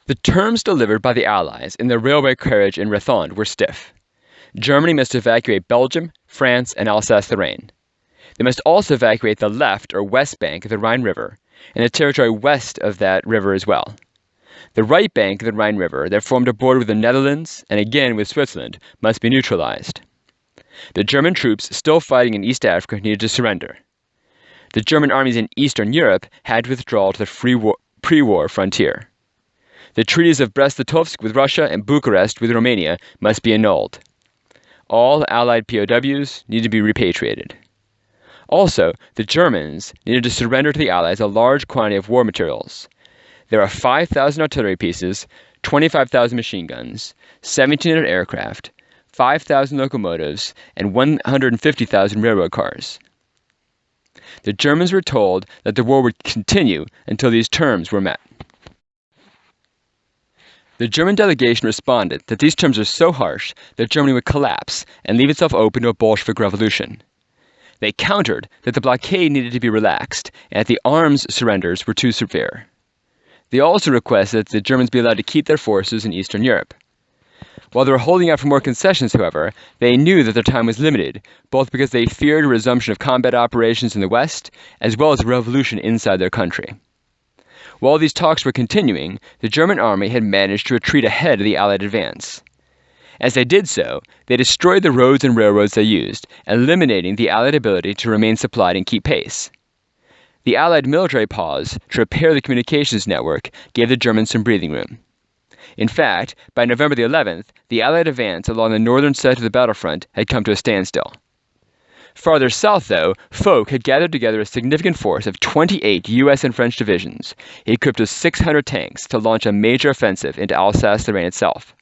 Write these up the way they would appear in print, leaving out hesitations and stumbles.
The terms delivered by the Allies in the railway carriage in Rethon were stiff. Germany must evacuate Belgium, France, and Alsace-Lorraine. They must also evacuate the left or west bank of the Rhine River and the territory west of that river as well. The right bank of the Rhine River that formed a border with the Netherlands and again with Switzerland must be neutralized. The German troops still fighting in East Africa needed to surrender. The German armies in Eastern Europe had to withdraw to the pre-war frontier. The treaties of Brest-Litovsk with Russia and Bucharest with Romania must be annulled. All Allied POWs need to be repatriated. Also, the Germans needed to surrender to the Allies a large quantity of war materials. There are 5,000 artillery pieces, 25,000 machine guns, 1,700 aircraft, 5,000 locomotives, and 150,000 railroad cars. The Germans were told that the war would continue until these terms were met. The German delegation responded that these terms were so harsh that Germany would collapse and leave itself open to a Bolshevik revolution. They countered that the blockade needed to be relaxed and that the arms surrenders were too severe. They also requested that the Germans be allowed to keep their forces in Eastern Europe. While they were holding out for more concessions, however, they knew that their time was limited, both because they feared a resumption of combat operations in the West, as well as a revolution inside their country. While these talks were continuing, the German army had managed to retreat ahead of the Allied advance. As they did so, they destroyed the roads and railroads they used, eliminating the Allied ability to remain supplied and keep pace. The Allied military pause to repair the communications network gave the Germans some breathing room. In fact, by November the 11th, the Allied advance along the northern side of the battlefront had come to a standstill. Farther south, though, Foch had gathered together a significant force of 28 U.S. and French divisions, equipped with 600 tanks, to launch a major offensive into Alsace-Lorraine itself.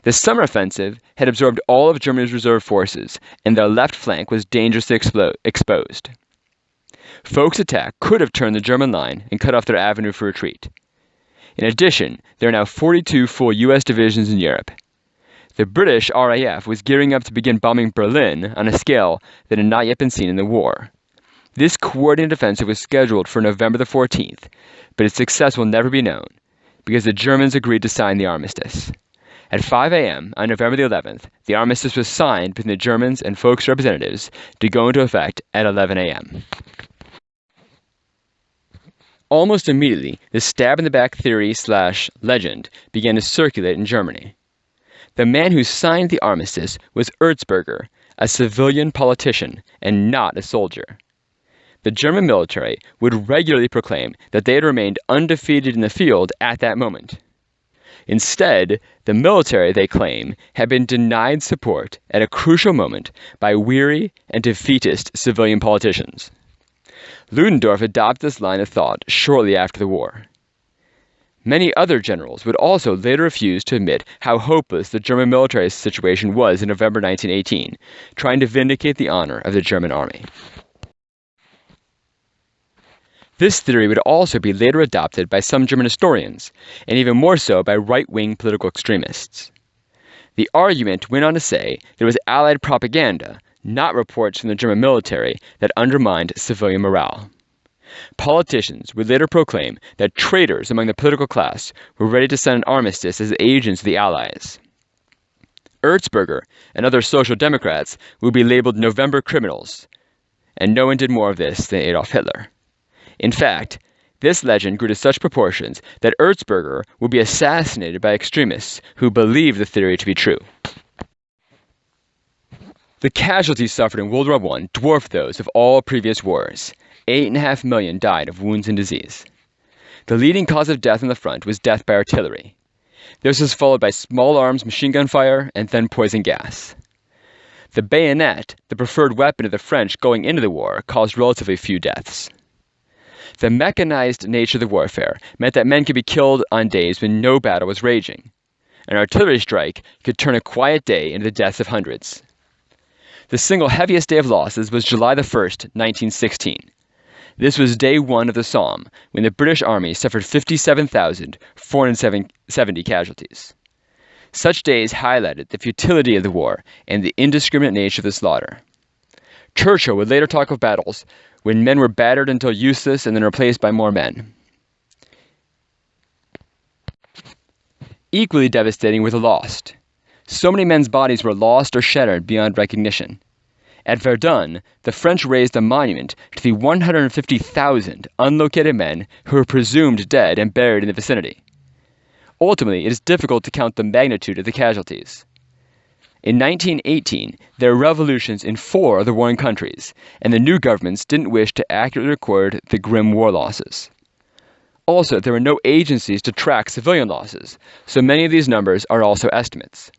The summer offensive had absorbed all of Germany's reserve forces, and their left flank was dangerously exposed. Foch's attack could have turned the German line and cut off their avenue for retreat. In addition, there are now 42 full U.S. divisions in Europe. The British RAF was gearing up to begin bombing Berlin on a scale that had not yet been seen in the war. This coordinated offensive was scheduled for November the 14th, but its success will never be known, because the Germans agreed to sign the Armistice. At 5 a.m. on November the 11th, the Armistice was signed between the Germans and Foch's representatives to go into effect at 11 a.m. Almost immediately, the stab-in-the-back theory/legend began to circulate in Germany. The man who signed the armistice was Erzberger, a civilian politician and not a soldier. The German military would regularly proclaim that they had remained undefeated in the field at that moment. Instead, the military, they claim, had been denied support at a crucial moment by weary and defeatist civilian politicians. Ludendorff adopted this line of thought shortly after the war. Many other generals would also later refuse to admit how hopeless the German military situation was in November 1918, trying to vindicate the honor of the German army. This theory would also be later adopted by some German historians, and even more so by right-wing political extremists. The argument went on to say that it was Allied propaganda, not reports from the German military, that undermined civilian morale. Politicians would later proclaim that traitors among the political class were ready to sign an armistice as agents of the Allies. Erzberger and other social democrats would be labeled November criminals, and no one did more of this than Adolf Hitler. In fact, this legend grew to such proportions that Erzberger would be assassinated by extremists who believed the theory to be true. The casualties suffered in World War I dwarfed those of all previous wars. 8.5 million died of wounds and disease. The leading cause of death on the front was death by artillery. This was followed by small arms machine gun fire and then poison gas. The bayonet, the preferred weapon of the French going into the war, caused relatively few deaths. The mechanized nature of the warfare meant that men could be killed on days when no battle was raging. An artillery strike could turn a quiet day into the deaths of hundreds. The single heaviest day of losses was July 1st, 1916. This was day one of the Somme, when the British Army suffered 57,470 casualties. Such days highlighted the futility of the war and the indiscriminate nature of the slaughter. Churchill would later talk of battles when men were battered until useless and then replaced by more men. Equally devastating were the lost. So many men's bodies were lost or shattered beyond recognition. At Verdun, the French raised a monument to the 150,000 unlocated men who were presumed dead and buried in the vicinity. Ultimately, it is difficult to count the magnitude of the casualties. In 1918, there were revolutions in 4 of the warring countries, and the new governments didn't wish to accurately record the grim war losses. Also, there were no agencies to track civilian losses, so many of these numbers are also estimates.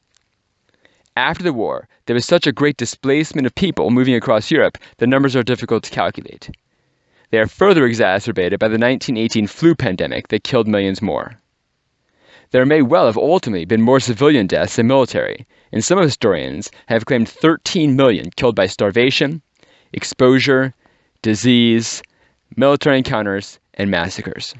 After the war, there was such a great displacement of people moving across Europe, the numbers are difficult to calculate. They are further exacerbated by the 1918 flu pandemic that killed millions more. There may well have ultimately been more civilian deaths than military, and some historians have claimed 13 million killed by starvation, exposure, disease, military encounters, and massacres.